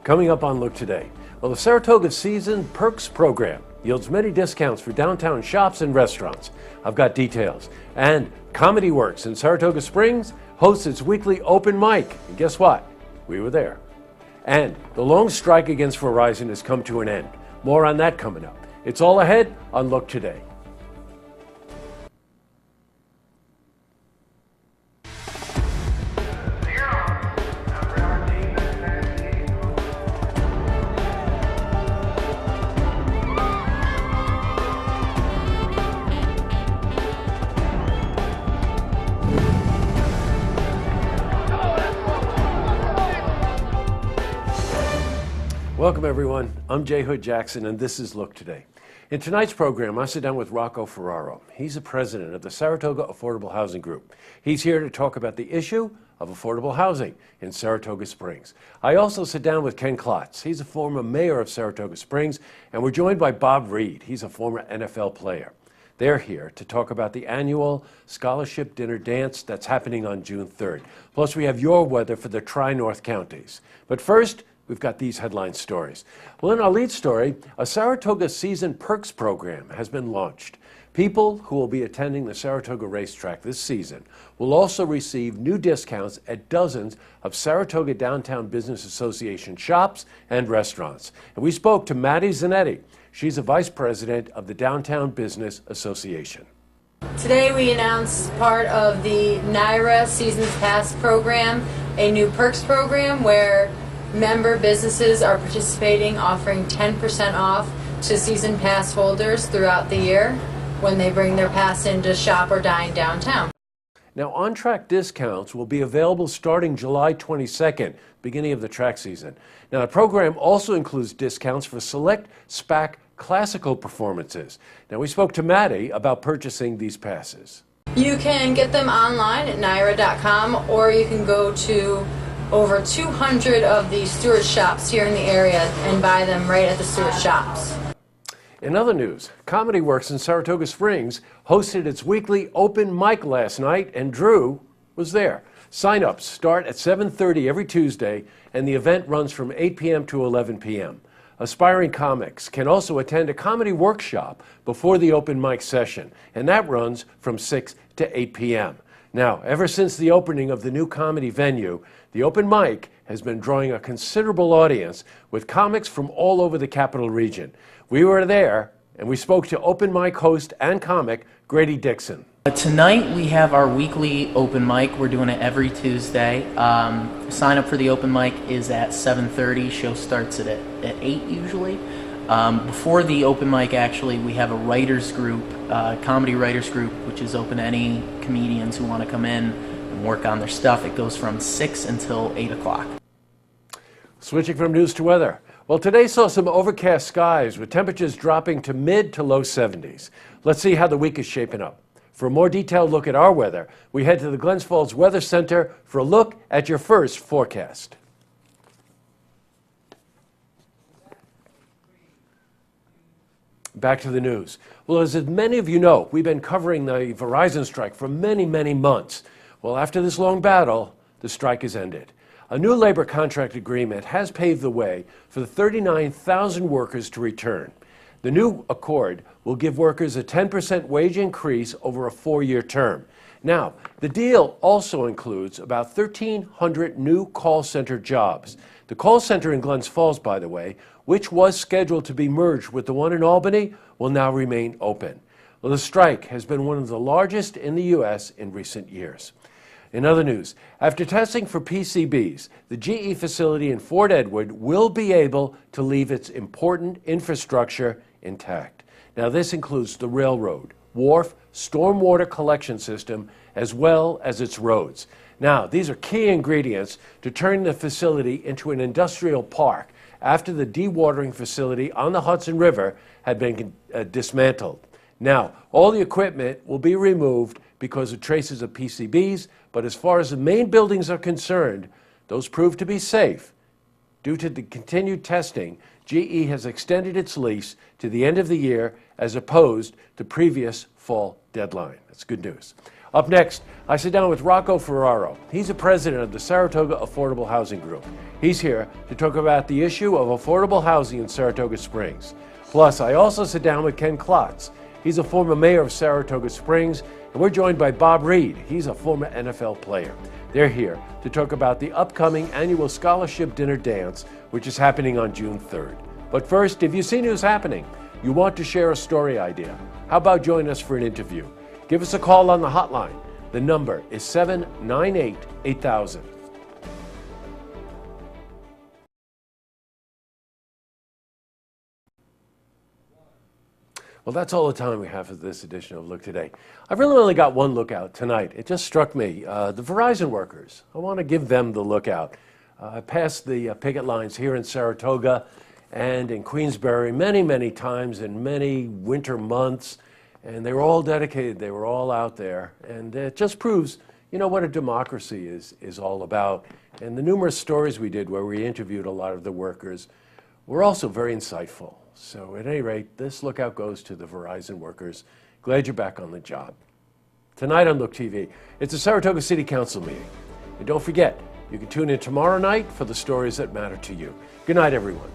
Coming up on Look Today, well, the Saratoga Season Perks program yields many discounts for downtown shops and restaurants. I've got details. And Comedy Works in Saratoga Springs hosts its weekly open mic. And guess what? We were there. And the long strike against Verizon has come to an end. More on that coming up. It's all ahead on Look Today. Welcome everyone, I'm J. Hood Jackson and this is Look Today. In tonight's program, I sit down with Rocco Ferraro. He's the president of the Saratoga Affordable Housing Group. He's here to talk about the issue of affordable housing in Saratoga Springs. I also sit down with Ken Klotz. He's a former mayor of Saratoga Springs, and we're joined by Bob Reed. He's a former NFL player. They're here to talk about the annual scholarship dinner dance that's happening on June 3rd. Plus, we have your weather for the Tri-North counties. But first, we've got these headline stories. Well, in our lead story, a Saratoga Season Perks program has been launched. People who will be attending the Saratoga racetrack this season will also receive new discounts at dozens of Saratoga Downtown Business Association shops and restaurants. And we spoke to Maddie Zanetti. She's a vice president of the Downtown Business Association. Today we announced part of the NYRA Seasons Pass program, a new perks program where member businesses are participating, offering 10% off to season pass holders throughout the year when they bring their pass in to shop or dine downtown. Now, on-track discounts will be available starting July 22nd, beginning of the track season. Now, the program also includes discounts for select SPAC classical performances. Now, we spoke to Maddie about purchasing these passes. You can get them online at nyra.com, or you can go to over 200 of the Stewart shops here in the area and buy them right at the Stewart shops. In other news, Comedy Works in Saratoga Springs hosted its weekly open mic last night, and Drew was there. Sign-ups start at 7:30 every Tuesday, and the event runs from 8 p.m. to 11 p.m. Aspiring comics can also attend a comedy workshop before the open mic session, and that runs from 6 to 8 p.m. Now, ever since the opening of the new comedy venue, the open mic has been drawing a considerable audience with comics from all over the capital region. We were there, and we spoke to open mic host and comic Grady Dixon. Tonight we have our weekly open mic. We're doing it every Tuesday. Sign up for the open mic is at 7:30. Show starts at 8 usually. Before the open mic, actually, we have a writers group, comedy writers group, which is open to any comedians who want to come in and work on their stuff. It goes from 6 until 8 o'clock. Switching from news to weather. Well, today saw some overcast skies with temperatures dropping to mid to low 70s. Let's see how the week is shaping up. For a more detailed look at our weather, we head to the Glens Falls Weather Center for a look at your first forecast. Back to the news. Well, as many of you know, we've been covering the Verizon strike for many, many months. Well, after this long battle, the strike has ended. A new labor contract agreement has paved the way for the 39,000 workers to return. The new accord will give workers a 10% wage increase over a 4-year term. Now, the deal also includes about 1,300 new call center jobs. The call center in Glens Falls, by the way, which was scheduled to be merged with the one in Albany, will now remain open. Well, the strike has been one of the largest in the U.S. in recent years. In other news, after testing for PCBs, the GE facility in Fort Edward will be able to leave its important infrastructure intact. Now, this includes the railroad, wharf, stormwater collection system, as well as its roads. Now, these are key ingredients to turn the facility into an industrial park after the dewatering facility on the Hudson River had been dismantled. Now, all the equipment will be removed because of traces of PCBs, but as far as the main buildings are concerned, those proved to be safe Due to the continued testing, GE has extended its lease to the end of the year as opposed to previous fall deadline. That's good news. Up next, I sit down with Rocco Ferraro. He's the president of the Saratoga Affordable Housing Group. He's here to talk about the issue of affordable housing in Saratoga Springs. Plus, I also sit down with Ken Klotz. He's a former mayor of Saratoga Springs, and we're joined by Bob Reed. He's a former NFL player. They're here to talk about the upcoming annual scholarship dinner dance, which is happening on June 3rd. But first, if you've seen who's happening, you want to share a story idea, how about join us for an interview? Give us a call on the hotline. The number is 798-8000. Well, that's all the time we have for this edition of Look Today. I've really only got one lookout tonight. It just struck me. The Verizon workers, I want to give them the lookout. I passed the picket lines here in Saratoga and in Queensbury many, many times in many winter months, and they were all dedicated. They were all out there, and it just proves, you know, what a democracy is all about. And the numerous stories we did where we interviewed a lot of the workers were also very insightful. So at any rate, this lookout goes to the Verizon workers. Glad you're back on the job. Tonight on Look TV, it's a Saratoga City Council meeting. And don't forget, you can tune in tomorrow night for the stories that matter to you. Good night, everyone.